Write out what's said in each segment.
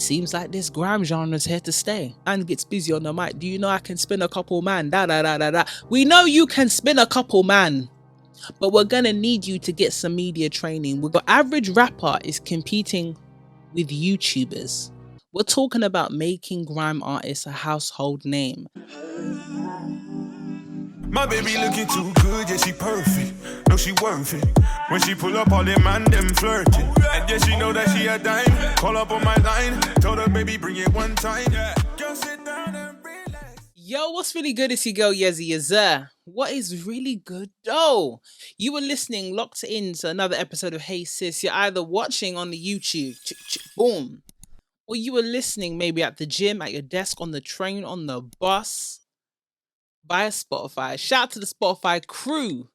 seems like this grime genre is here to stay. And gets busy on the mic. Do you know I can spin a couple, man? Da da da da da. We know you can spin a couple, man. But we're gonna need you to get some media training. We've got average rapper is competing with YouTubers. We're talking about making grime artists a household name. My baby looking too good, yeah, she perfect. No, she worth it. When she pull up, all them man, them flirting. And yeah, she know that she a dime. Call up on my line. Told her, baby, bring it one time. Yeah. Just sit down and relax. Yo, what's really good is your girl Yezzi Yezzir. What is really good though? You were listening, locked in to another episode of Hey Sis. You're either watching on the YouTube, boom, or you were listening maybe at the gym, at your desk, on the train, on the bus, via Spotify. Shout out to the Spotify crew.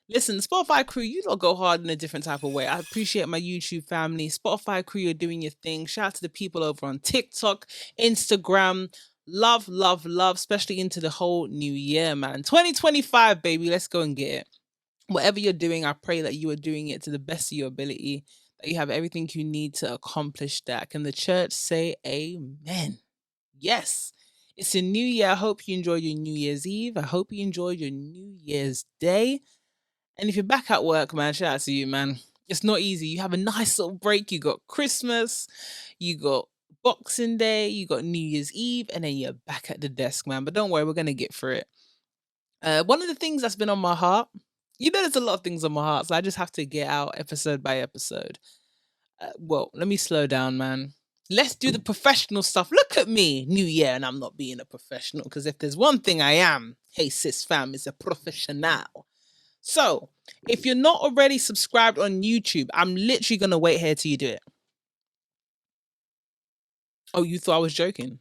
Listen, the Spotify crew, you don't go hard in a different type of way. I appreciate my YouTube family. Spotify crew, you're doing your thing. Shout out to the people over on TikTok, Instagram. Love, love, love, especially into the whole new year, man. 2025, baby. Let's go and get it. Whatever you're doing, I pray that you are doing it to the best of your ability, that you have everything you need to accomplish that. Can the church say amen? Yes. It's a new year. I hope you enjoyed your New Year's Eve. I hope you enjoyed your New Year's Day. And if you're back at work, man, shout out to you, man. It's not easy. You have a nice little break. You got Christmas, you got Boxing Day, you got New Year's Eve, and then you're back at the desk, man. But don't worry, we're going to get through it. One of the things that's been on my heart, you know, there's a lot of things on my heart, so I just have to get out episode by episode. Well, let me slow down, man. Let's do the professional stuff. Look at me, New Year, and I'm not being a professional, because if there's one thing I am, hey sis fam, is a professional. So, if you're not already subscribed on YouTube, I'm literally going to wait here till you do it. Oh, you thought I was joking?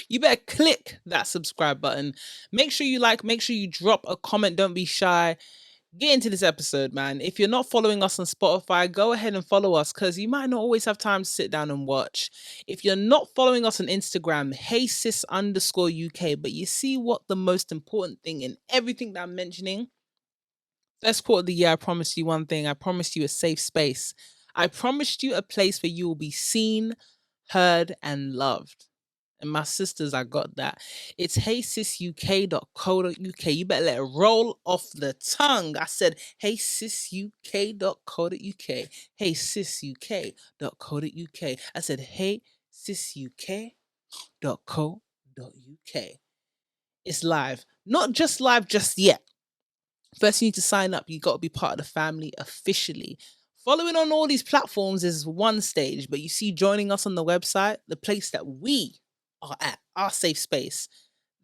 You better click that subscribe button. Make sure you like, make sure you drop a comment. Don't be shy. Get into this episode, man. If you're not following us on Spotify, go ahead and follow us, because you might not always have time to sit down and watch. If you're not following us on Instagram, heysis_UK, but you see what the most important thing in everything that I'm mentioning? First quarter of the year, I promised you one thing. I promised you a safe space. I promised you a place where you will be seen, heard, and loved. And my sisters, I got that. It's heysisuk.co.uk. You better let it roll off the tongue. I said heysisuk.co.uk. heysisuk.co.uk. I said heysisuk.co.uk. It's live. Not just live just yet. First, you need to sign up. You got to be part of the family officially. Following on all these platforms is one stage, but you see, joining us on the website, the place that we are at, our safe space,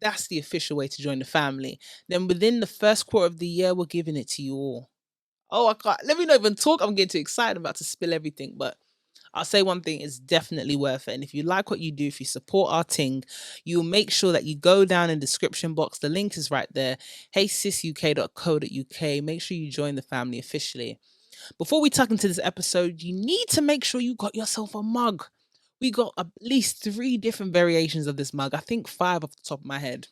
that's the official way to join the family. Then within the first quarter of the year, we're giving it to you all. Oh, I can't. Let me not even talk. I'm getting too excited. I'm about to spill everything, but I'll say one thing, it's definitely worth it. And if you like what you do, if you support our ting, you'll make sure that you go down in the description box. The link is right there. heysisuk.co.uk. Make sure you join the family officially. Before we tuck into this episode, you need to make sure you got yourself a mug. We got at least 3 different variations of this mug. I think 5 off the top of my head.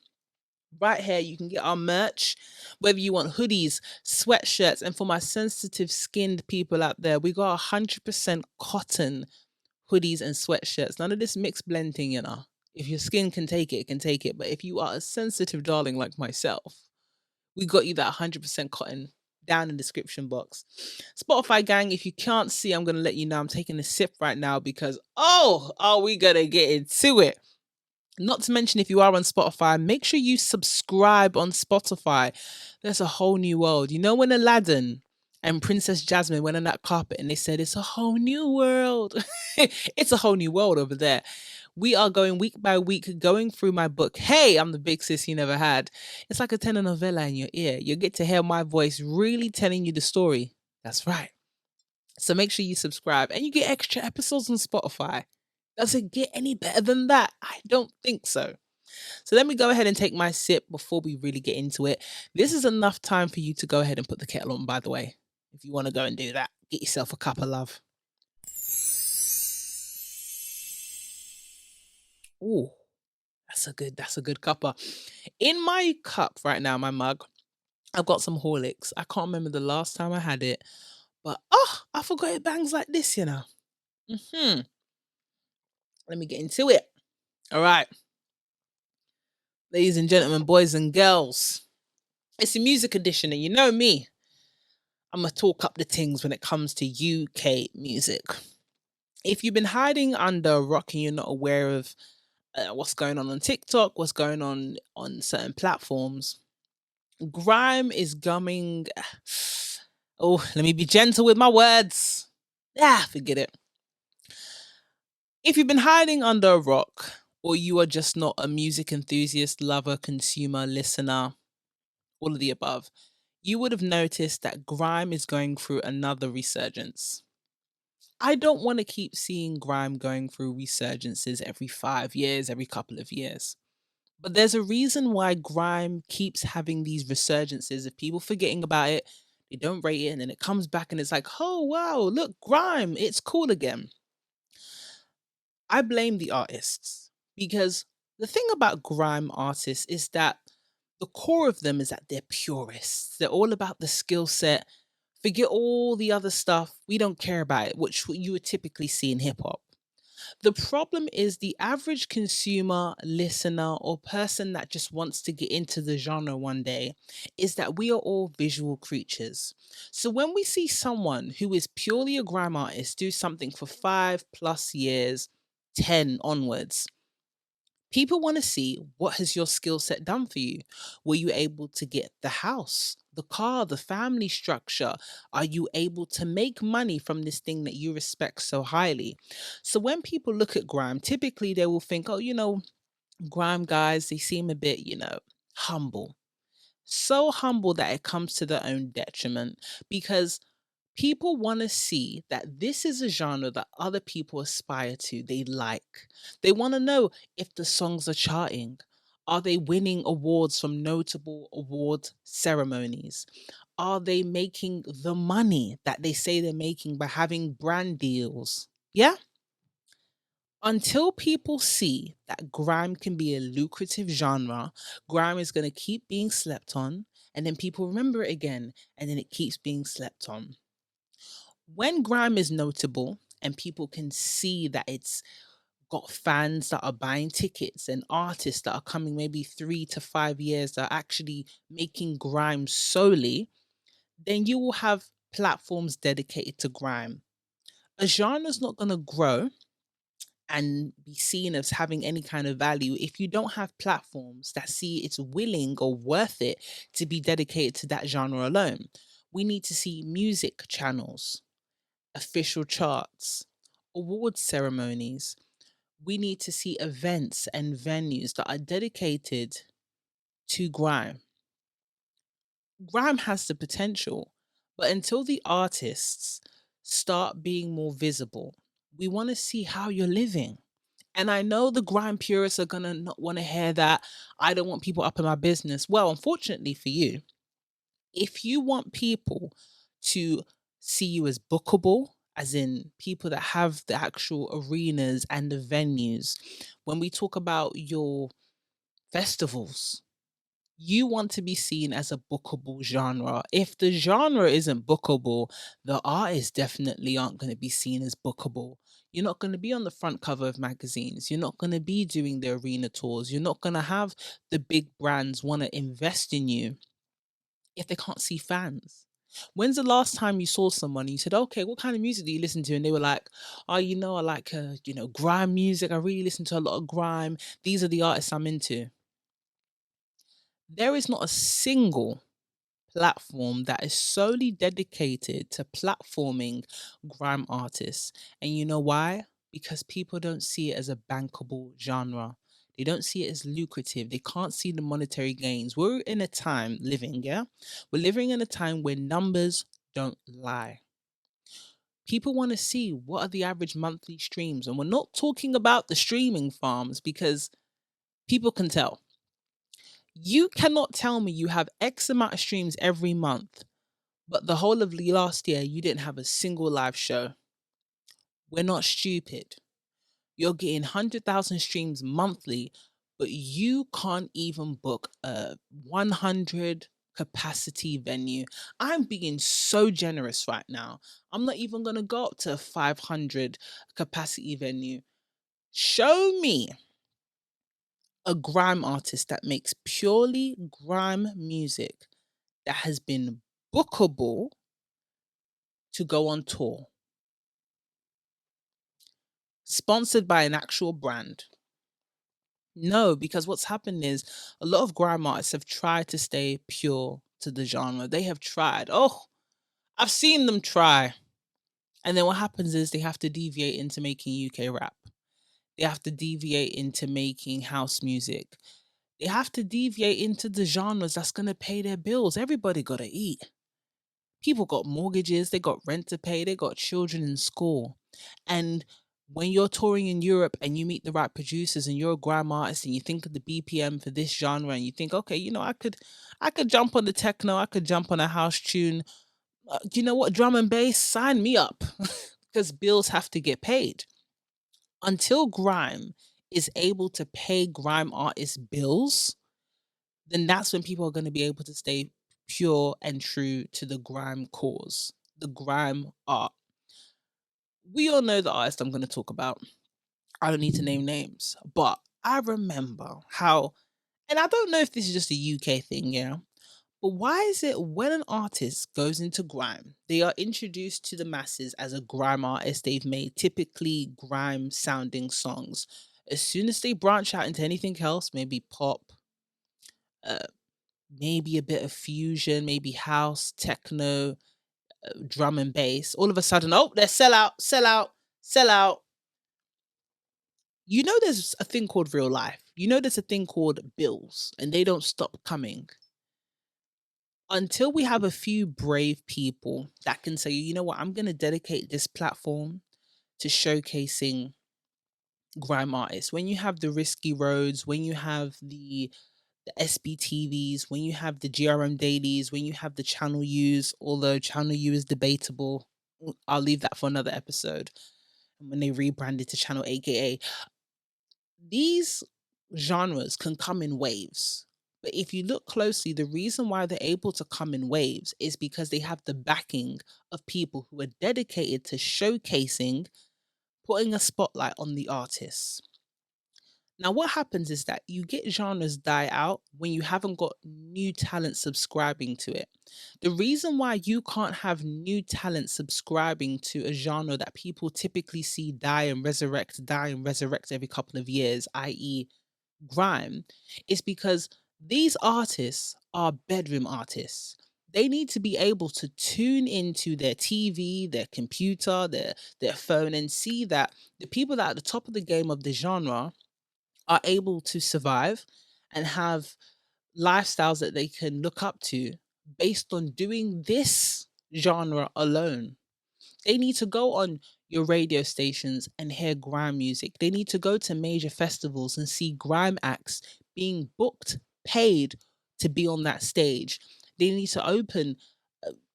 Right here, you can get our merch, whether you want hoodies, sweatshirts, and for my sensitive skinned people out there, we got 100% cotton hoodies and sweatshirts. None of this mixed blend thing, you know. If your skin can take it, it can take it. But if you are a sensitive darling like myself, we got you that 100% cotton down in the description box. Spotify gang, if you can't see, I'm going to let you know I'm taking a sip right now because, are we going to get into it? Not to mention, if you are on Spotify, make sure you subscribe on Spotify. There's a whole new world. You know when Aladdin and Princess Jasmine went on that carpet and they said, it's a whole new world. It's a whole new world over there. We are going week by week, going through my book. Hey, I'm the big sis you never had. It's like a telenovela in your ear. You get to hear my voice really telling you the story. That's right. So make sure you subscribe and you get extra episodes on Spotify. Does it get any better than that? I don't think so. So let me go ahead and take my sip before we really get into it. This is enough time for you to go ahead and put the kettle on, by the way. If you want to go and do that, get yourself a cup of love. Ooh, that's a good cuppa. In my cup right now, my mug, I've got some Horlicks. I can't remember the last time I had it, but I forgot it bangs like this, you know. Let me get into it. All right, ladies and gentlemen, boys and girls, it's a music edition, and you know me, I'm gonna talk up the things when it comes to UK music. If you've been hiding under a rock and you're not aware of what's going on TikTok, what's going on certain platforms, grime is coming. Oh, let me be gentle with my words. Forget it. If you've been hiding under a rock, or you are just not a music enthusiast, lover, consumer, listener, all of the above, you would have noticed that grime is going through another resurgence. I don't want to keep seeing grime going through resurgences every 5 years, every couple of years. But there's a reason why grime keeps having these resurgences of people forgetting about it, they don't rate it, and then it comes back and it's like, oh wow, look, grime, it's cool again. I blame the artists because the thing about grime artists is that the core of them is that they're purists. They're all about the skill set. Forget all the other stuff. We don't care about it, which you would typically see in hip hop. The problem is the average consumer, listener, or person that just wants to get into the genre one day is that we are all visual creatures. So when we see someone who is purely a grime artist do something for 5+ years, 10 onwards, people want to see, what has your skill set done for you? Were you able to get the house, the car, the family structure? Are you able to make money from this thing that you respect so highly? So when people look at grime, typically they will think, oh, grime guys, they seem a bit, humble. So humble that it comes to their own detriment, because people want to see that this is a genre that other people aspire to, they like. They want to know if the songs are charting. Are they winning awards from notable award ceremonies? Are they making the money that they say they're making by having brand deals? Yeah? Until people see that grime can be a lucrative genre, grime is going to keep being slept on, and then people remember it again, and then it keeps being slept on. When grime is notable and people can see that it's got fans that are buying tickets and artists that are coming maybe 3 to 5 years that are actually making grime solely, then you will have platforms dedicated to grime. A genre is not going to grow and be seen as having any kind of value if you don't have platforms that see it's willing or worth it to be dedicated to that genre alone. We need to see music channels, official charts, award ceremonies. We need to see events and venues that are dedicated to grime. Grime has the potential, but until the artists start being more visible, we want to see how you're living. And I know the grime purists are gonna not want to hear that. I don't want people up in my business. Well, unfortunately for you, if you want people to see you as bookable, as in people that have the actual arenas and the venues, when we talk about your festivals, you want to be seen as a bookable genre. If the genre isn't bookable, the artists definitely aren't going to be seen as bookable. You're not going to be on the front cover of magazines. You're not going to be doing the arena tours. You're not going to have the big brands want to invest in you if they can't see fans. When's the last time you saw someone and you said, okay, what kind of music do you listen to? And they were like, oh, I like, grime music. I really listen to a lot of grime. These are the artists I'm into. There is not a single platform that is solely dedicated to platforming grime artists. And you know why? Because people don't see it as a bankable genre. They don't see it as lucrative. They can't see the monetary gains. We're in a time living, yeah? We're living in a time where numbers don't lie. People want to see what are the average monthly streams. And we're not talking about the streaming farms because people can tell. You cannot tell me you have X amount of streams every month, but the whole of the last year you didn't have a single live show. We're not stupid. You're getting 100,000 streams monthly, but you can't even book a 100 capacity venue. I'm being so generous right now. I'm not even going to go up to a 500 capacity venue. Show me a grime artist that makes purely grime music that has been bookable to go on tour, sponsored by an actual brand. No, because what's happened is a lot of grime artists have tried to stay pure to the genre. They have tried. Oh, I've seen them try. And then what happens is they have to deviate into making UK rap. They have to deviate into making house music. They have to deviate into the genres that's going to pay their bills. Everybody got to eat. People got mortgages, they got rent to pay, they got children in school. And when you're touring in Europe and you meet the right producers and you're a grime artist and you think of the BPM for this genre and you think, okay, I could jump on the techno, I could jump on a house tune. You know what? Drum and bass, sign me up because bills have to get paid. Until grime is able to pay grime artists bills, then that's when people are going to be able to stay pure and true to the grime cause, the grime art. We all know the artist I'm going to talk about. I don't need to name names, but I remember how, and I don't know if this is just a UK thing, yeah, but why is it when an artist goes into grime, they are introduced to the masses as a grime artist? They've made typically grime sounding songs. As soon as they branch out into anything else, maybe pop, uh, maybe a bit of fusion, maybe house, techno, drum and bass, all of a sudden, oh, they're sell out, sell out, sell out. You know, there's a thing called real life. You know, there's a thing called bills, and they don't stop coming until we have a few brave people that can say, you know what, I'm going to dedicate this platform to showcasing grime artists. When you have the Risky Roads, when you have the SBTVs, when you have the GRM dailies, when you have the Channel U's, although Channel U is debatable, I'll leave that for another episode. And when they rebranded to Channel AKA, these genres can come in waves. But if you look closely, the reason why they're able to come in waves is because they have the backing of people who are dedicated to showcasing, putting a spotlight on the artists. Now, what happens is that you get genres die out when you haven't got new talent subscribing to it. The reason why you can't have new talent subscribing to a genre that people typically see die and resurrect every couple of years, i.e., grime, is because these artists are bedroom artists. They need to be able to tune into their TV, their computer, their phone, and see that the people that are at the top of the game of the genre are able to survive and have lifestyles that they can look up to based on doing this genre alone. They need to go on your radio stations and hear grime music. They need to go to major festivals and see grime acts being booked, paid to be on that stage. They need to open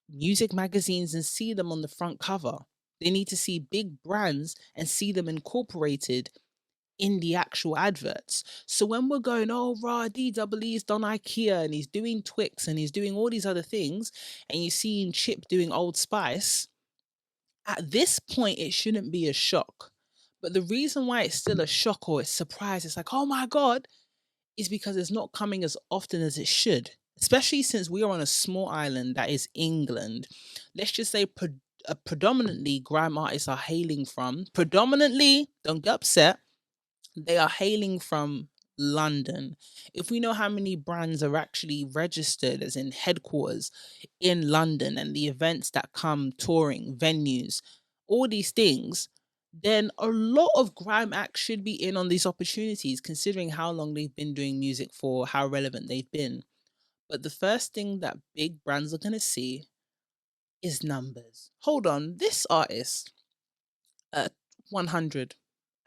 music magazines and see them on the front cover. They need to see big brands and see them incorporated in the actual adverts. So when we're going, oh, rah, DWE's done IKEA and he's doing Twix and he's doing all these other things, and you're seeing Chip doing Old Spice, at this point, it shouldn't be a shock. But the reason why it's still a shock or it's surprise, it's like, oh my God, is because it's not coming as often as it should, especially since we are on a small island that is England. Let's just say predominantly grime artists are hailing from, predominantly, don't get upset, they are hailing from London. If we know how many brands are actually registered as in headquarters in London and the events that come, touring, venues, all these things, then a lot of grime acts should be in on these opportunities considering how long they've been doing music for, how relevant they've been. But the first thing that big brands are going to see is numbers. Hold on, this artist at 100,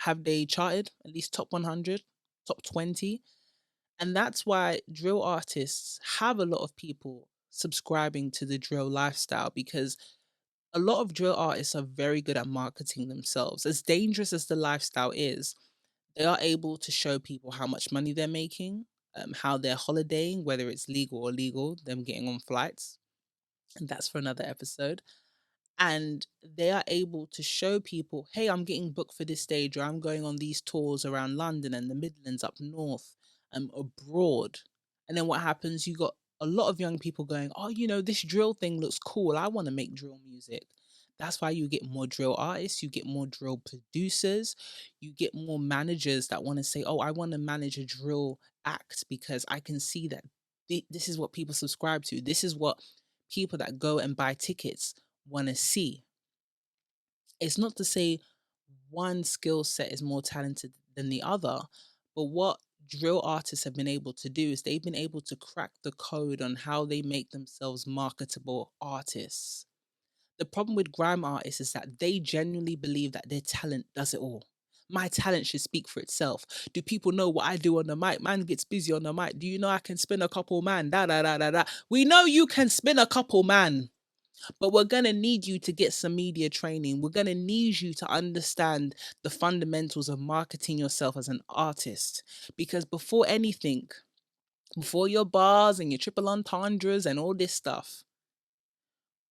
have they charted at least top 100, top 20? And that's why drill artists have a lot of people subscribing to the drill lifestyle because a lot of drill artists are very good at marketing themselves. As dangerous as the lifestyle is, they are able to show people how much money they're making, how they're holidaying, whether it's legal or illegal, them getting on flights. And that's for another episode. And they are able to show people, hey, I'm getting booked for this stage, or I'm going on these tours around London and the Midlands, up north, abroad. And then what happens? You got a lot of young people going, oh, this drill thing looks cool. I want to make drill music. That's why you get more drill artists, you get more drill producers, you get more managers that want to say, oh, I want to manage a drill act because I can see that this is what people subscribe to. This is what people that go and buy tickets want to see. It's not to say one skill set is more talented than the other, but what drill artists have been able to do is they've been able to crack the code on how they make themselves marketable artists. The problem with grime artists is that they genuinely believe that their talent does it all. My talent should speak for itself. Do people know what I do on the mic? Man gets busy on the mic. Do you know I can spin a couple, man? Da da da da da. We know you can spin a couple, man. But we're going to need you to get some media training. We're going to need you to understand the fundamentals of marketing yourself as an artist. Because before anything, before your bars and your triple entendres and all this stuff,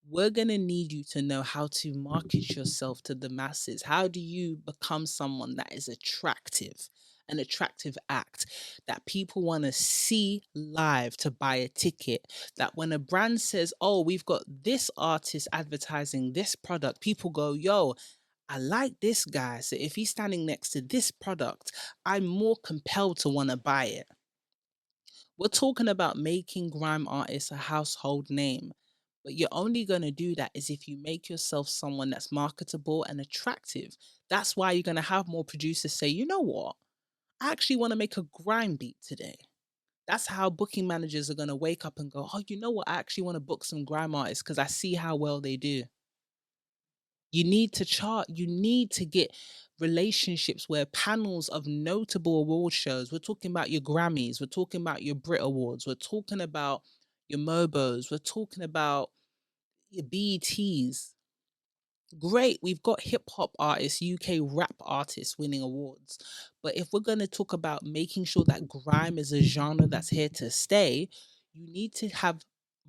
we're going to need you to know how to market yourself to the masses. How do you become someone that is attractive? An attractive act that people want to see live to buy a ticket. That when a brand says, oh, we've got this artist advertising this product, people go, yo, I like this guy. So if he's standing next to this product, I'm more compelled to want to buy it. We're talking about making grime artists a household name. But you're only going to do that is if you make yourself someone that's marketable and attractive. That's why you're going to have more producers say, you know what? I actually want to make a grime beat today. That's how booking managers are going to wake up and go, oh, you know what? I actually want to book some grime artists because I see how well they do. You need to chart, you need to get relationships where panels of notable award shows, we're talking about your Grammys, we're talking about your Brit Awards, we're talking about your Mobos, we're talking about your BETs. Great, we've got hip hop artists, UK rap artists winning awards. But if we're going to talk about making sure that grime is a genre that's here to stay, you need to have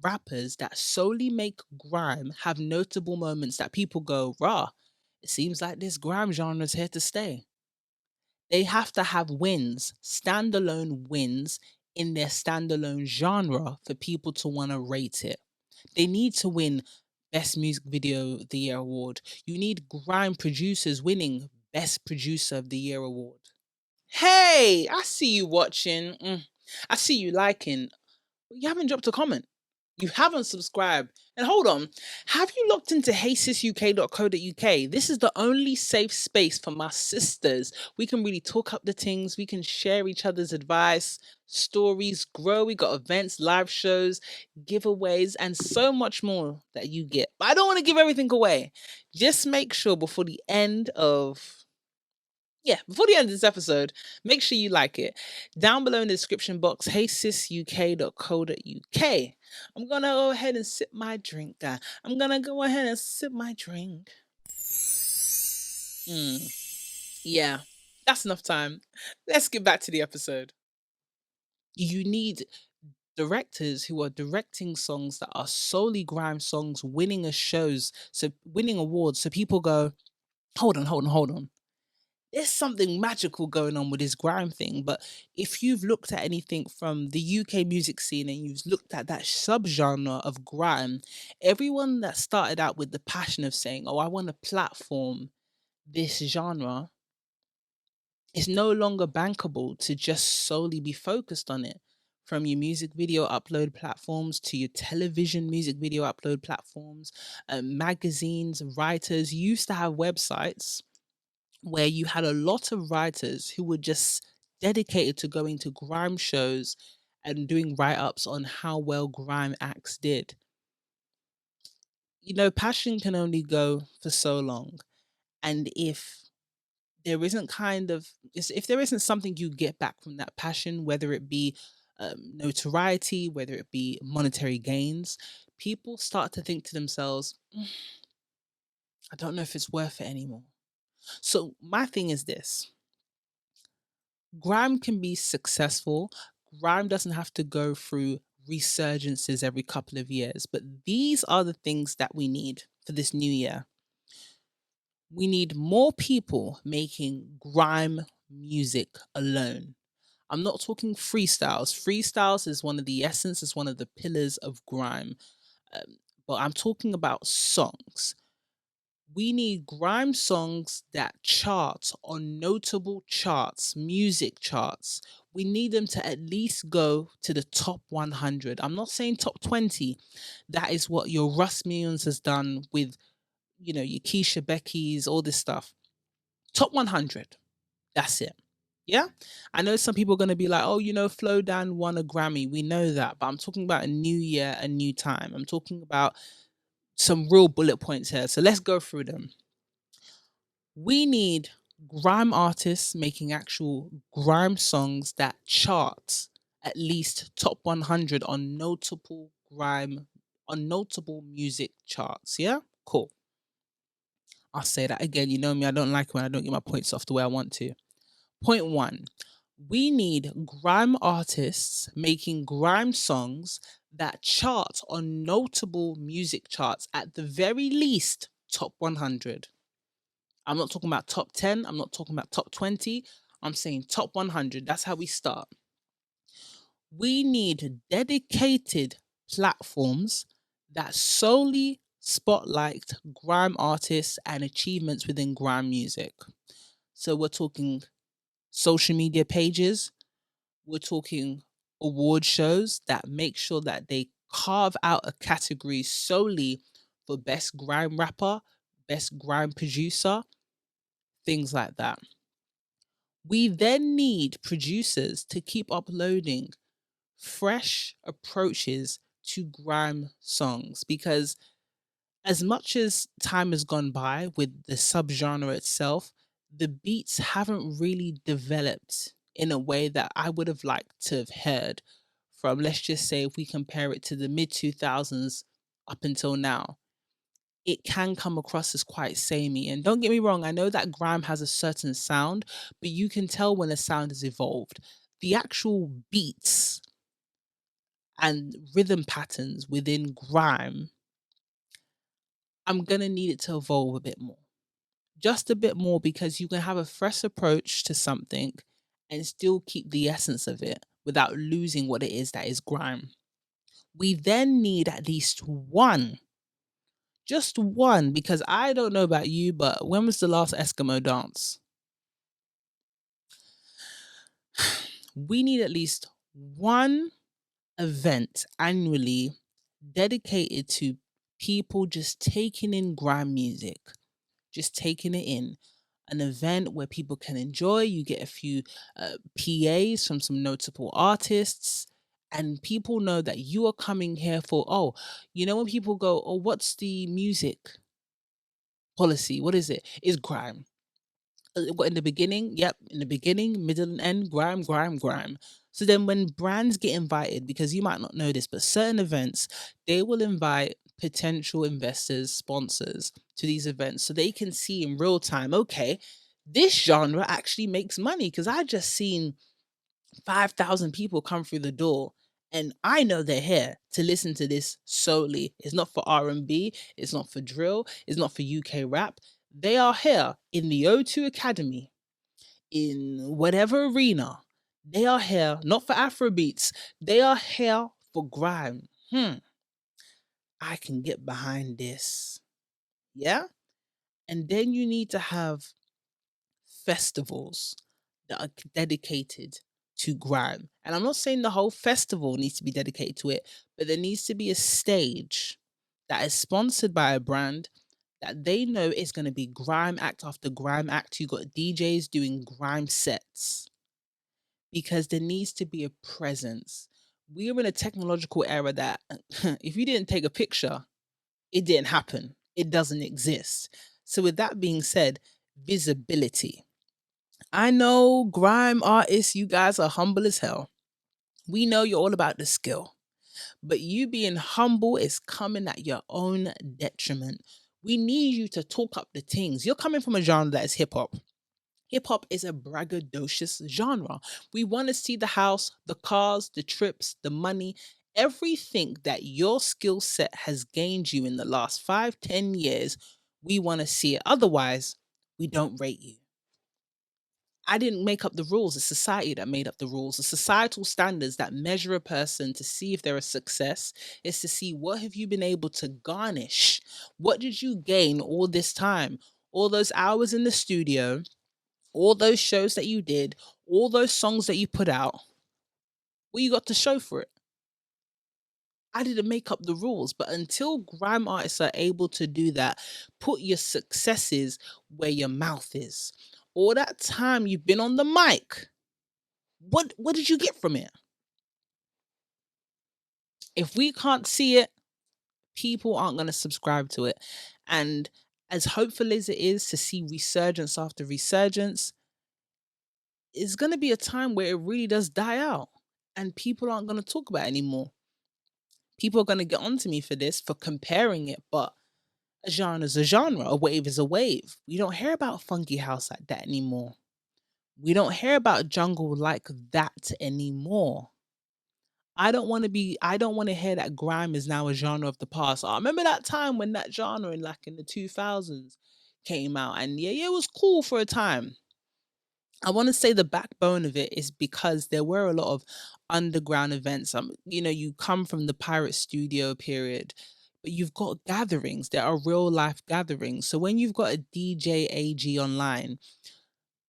rappers that solely make grime have notable moments that people go, rah, it seems like this grime genre is here to stay. They have to have wins, standalone wins in their standalone genre for people to want to rate it. They need to win Best Music Video of the Year award. You need grime producers winning Best Producer of the Year award. Hey, I see you watching. I see you liking. You haven't dropped a comment. You haven't subscribed. And hold on, have you looked into heysisuk.co.uk? This is the only safe space for my sisters. We can really talk up the things. We can share each other's advice, stories, grow. We got events, live shows, giveaways, and so much more that you get. But I don't want to give everything away. Just make sure before the end of this episode, make sure you like it. Down below in the description box, heysisuk.co.uk. I'm gonna go ahead and sip my drink, guy. I'm gonna go ahead and sip my drink. Yeah, that's enough time. Let's get back to the episode. You need directors who are directing songs that are solely grime songs, winning winning awards. So people go, hold on. There's something magical going on with this grime thing. But if you've looked at anything from the UK music scene and you've looked at that subgenre of grime, everyone that started out with the passion of saying, oh, I want to platform this genre, is no longer bankable to just solely be focused on it. From your music video upload platforms to your television music video upload platforms, magazines, writers used to have websites where you had a lot of writers who were just dedicated to going to grime shows and doing write-ups on how well grime acts did. Passion can only go for so long. And if there isn't if there isn't something you get back from that passion, whether it be notoriety, whether it be monetary gains, people start to think to themselves, I don't know if it's worth it anymore. So my thing is this. Grime can be successful. Grime doesn't have to go through resurgences every couple of years, but these are the things that we need. for this new year. We need more people making grime music alone. I'm not talking freestyles. Freestyles is one of the essence, is one of the pillars of grime. Um, but I'm talking about songs. We need grime songs that chart on notable charts, music charts. We need them to at least go to the top 100. I'm not saying top 20. That is what your Russ Millions has done with, your Keisha Becky's, all this stuff. Top 100. That's it. Yeah. I know some people are going to be like, oh, Flo Dan won a Grammy. We know that. But I'm talking about a new year, a new time. I'm talking about some real bullet points here. So let's go through them. We need grime artists making actual grime songs that chart at least top 100 on notable music charts. Yeah? Cool. I'll say that again. You know me, I don't like when I don't get my points off the way I want to. Point one, we need grime artists making grime songs that chart on notable music charts, at the very least top 100. I'm not talking about top 10, I'm not talking about top 20, I'm saying top 100. That's how we start. We need dedicated platforms that solely spotlight grime artists and achievements within grime music. So we're talking social media pages, we're talking award shows that make sure that they carve out a category solely for best grime rapper, best grime producer, things like that. We then need producers to keep uploading fresh approaches to grime songs, because as much as time has gone by with the subgenre itself, the beats haven't really developed in a way that I would have liked to have heard from, let's just say, if we compare it to the mid 2000s up until now. It can come across as quite samey. And don't get me wrong, I know that grime has a certain sound, but you can tell when a sound has evolved. The actual beats and rhythm patterns within grime, I'm going to need it to evolve a bit more. Just a bit more, because you can have a fresh approach to something and still keep the essence of it without losing what it is that is grime. We then need at least one, just one, because I don't know about you, but when was the last Eskimo dance? We need at least one event annually dedicated to people just taking in grime music, just taking it in. An event where people can enjoy. You get a few PAs from some notable artists, and people know that you are coming here for, oh, when people go, oh, what's the music policy? What is it? It's grime. What, in the beginning? Yep, in the beginning, middle, and end, grime, grime, grime. So then when brands get invited, because you might not know this, but certain events, they will invite potential investors, sponsors to these events so they can see in real time, okay, this genre actually makes money, because I just seen 5,000 people come through the door, and I know they're here to listen to this solely. It's not for R&B, it's not for drill, it's not for UK rap. They are here in the O2 Academy, in whatever arena. They are here not for Afrobeats. They are here for grime. I can get behind this. Yeah? And then you need to have festivals that are dedicated to grime. And I'm not saying the whole festival needs to be dedicated to it, but there needs to be a stage that is sponsored by a brand that they know is going to be grime act after grime act. You got DJs doing grime sets, because there needs to be a presence. We are in a technological era that if you didn't take a picture, it didn't happen. It doesn't exist. So, with that being said, visibility. I know grime artists, you guys are humble as hell. We know you're all about the skill, but you being humble is coming at your own detriment. We need you to talk up the things. You're coming from a genre that is hip hop. Hip hop is a braggadocious genre. We want to see the house, the cars, the trips, the money, Everything that your skill set has gained you in the last 5, 10 years, we want to see it. Otherwise, we don't rate you. I didn't make up the rules. It's society that made up the rules. The societal standards that measure a person to see if they're a success is to see what have you been able to garnish? What did you gain all this time? All those hours in the studio, all those shows that you did, all those songs that you put out, what you got to show for it? I didn't make up the rules, but until grime artists are able to do that, put your successes where your mouth is. All that time you've been on the mic, what did you get from it? If we can't see it, people aren't going to subscribe to it. And as hopeful as it is to see resurgence after resurgence, it's going to be a time where it really does die out and people aren't going to talk about it anymore. People are going to get onto me for this, for comparing it, but a genre is a genre, a wave is a wave. We don't hear about funky house like that anymore. We don't hear about jungle like that anymore. I don't want to hear that grime is now a genre of the past. I remember that time when that genre in the 2000s came out, and yeah, it was cool for a time. I want to say the backbone of it is because there were a lot of underground events. You come from the pirate studio period, but you've got gatherings. There are real life gatherings. So when you've got a DJ AG online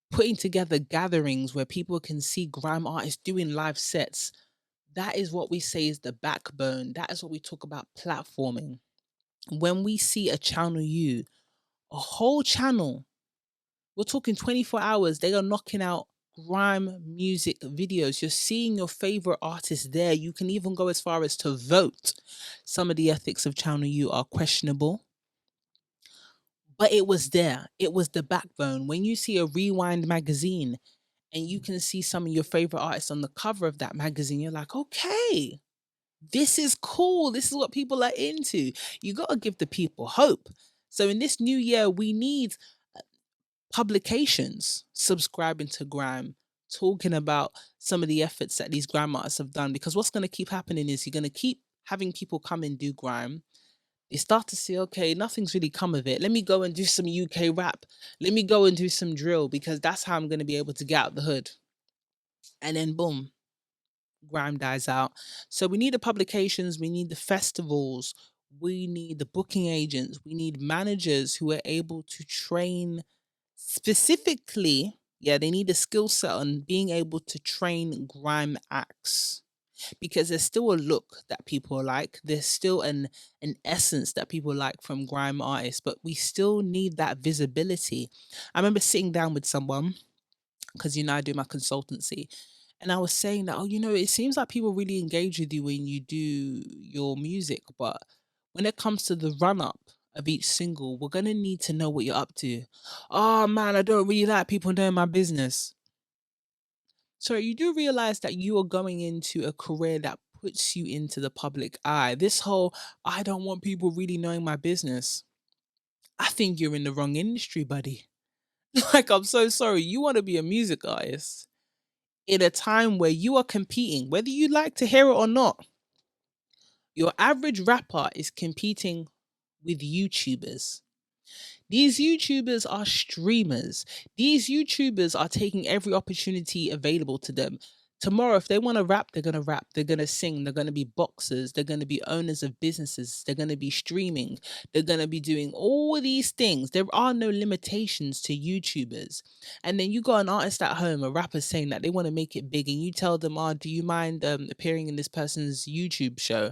putting together gatherings where people can see grime artists doing live sets, that is what we say is the backbone. That is what we talk about platforming. When we see a channel a whole channel, we're talking 24 hours, they are knocking out grime music videos. You're seeing your favorite artists there. You can even go as far as to vote. Some of the ethics of Channel U are questionable, but it was there. It was the backbone. When you see a Rewind magazine and you can see some of your favorite artists on the cover of that magazine, you're like, okay, this is cool. This is what people are into. You got to give the people hope. So in this new year, we need publications subscribing to grime, talking about some of the efforts that these grime artists have done, because what's going to keep happening is you're going to keep having people come and do grime. They start to see, okay, nothing's really come of it, let me go and do some UK rap, let me go and do some drill, because that's how I'm going to be able to get out the hood. And then boom, grime dies out. So we need the publications, we need the festivals, we need the booking agents, we need managers who are able to train specifically. Yeah, they need a skill set on being able to train grime acts, because there's still a look that people like. There's still an essence that people like from grime artists, but we still need that visibility. I remember sitting down with someone, because I do my consultancy, and I was saying that, oh, it seems like people really engage with you when you do your music, but when it comes to the run up of each single, we're gonna need to know what you're up to. Oh man, I don't really like people knowing my business. So you do realize that you are going into a career that puts you into the public eye. This whole, I don't want people really knowing my business. I think you're in the wrong industry, buddy. Like, I'm so sorry. You want to be a music artist in a time where you are competing, whether you like to hear it or not. Your average rapper is competing with YouTubers. These YouTubers are streamers. These YouTubers are taking every opportunity available to them. Tomorrow, if they want to rap, they're going to rap. They're going to sing. They're going to be boxers. They're going to be owners of businesses. They're going to be streaming. They're going to be doing all these things. There are no limitations to YouTubers. And then you got an artist at home, a rapper saying that they want to make it big, and you tell them, oh, do you mind appearing in this person's YouTube show?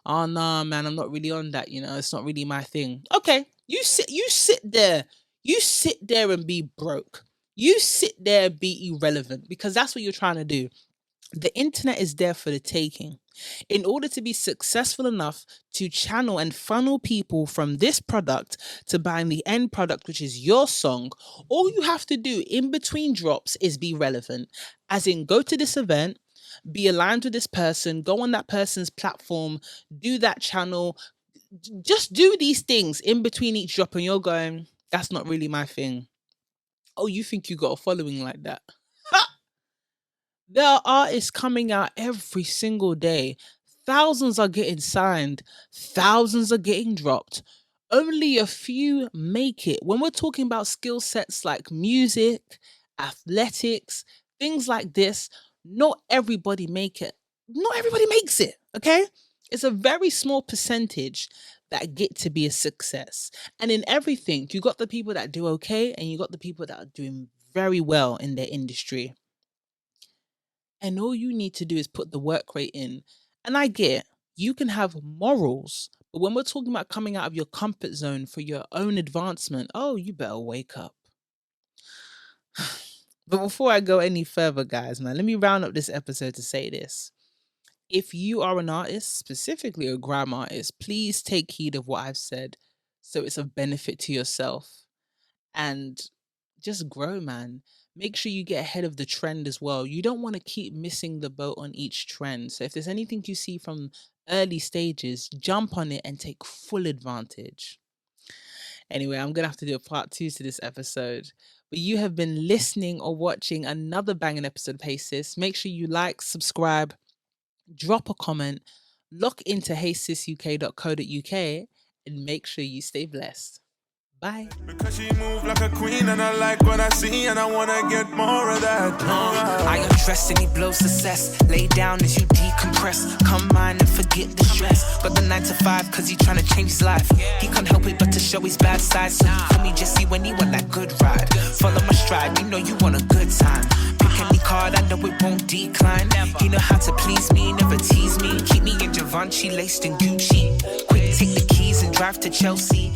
Oh no, man, I'm not really on that, it's not really my thing. Okay, you sit there and be broke. You sit there and be irrelevant, because that's what you're trying to do. The internet is there for the taking. In order to be successful enough to channel and funnel people from this product to buying the end product, which is your song, all you have to do in between drops is be relevant. As in, go to this event, be aligned with this person, go on that person's platform, do that channel, just do these things in between each drop, and you're going, that's not really my thing. Oh, you think you got a following like that? There are artists coming out every single day, Thousands are getting signed, thousands are getting dropped. Only a few make it. When we're talking about skill sets like music, athletics, things like this, not everybody make it. Not everybody makes it, okay? It's a very small percentage that get to be a success. And in everything, you got the people that do okay and you got the people that are doing very well in their industry. And all you need to do is put the work rate in. And I get you can have morals, but when we're talking about coming out of your comfort zone for your own advancement, oh, you better wake up. But before I go any further, guys, man, let me round up this episode to say this. If you are an artist, specifically a grime artist, please take heed of what I've said so it's of benefit to yourself. And just grow, man. Make sure you get ahead of the trend as well. You don't want to keep missing the boat on each trend. So if there's anything you see from early stages, jump on it and take full advantage. Anyway, I'm going to have to do a part 2 to this episode. But you have been listening or watching another banging episode of Hey Sis. Make sure you like, subscribe, drop a comment, log into heysisuk.co.uk, and make sure you stay blessed. Bye. Because she move like a queen and I like what I see and I wanna get more of that. I undress and he blows success. Lay down as you decompress. Come mine and forget the stress. Got the 9 to 5 cause he tryna change his life. He can't help it but to show his bad side. So he call me Yezzi when he want that good ride. Follow my stride, you know you want a good time. Pick any card, I know it won't decline. He know how to please me, never tease me. Keep me in Givenchy, laced in Gucci. Quick, take the keys and drive to Chelsea.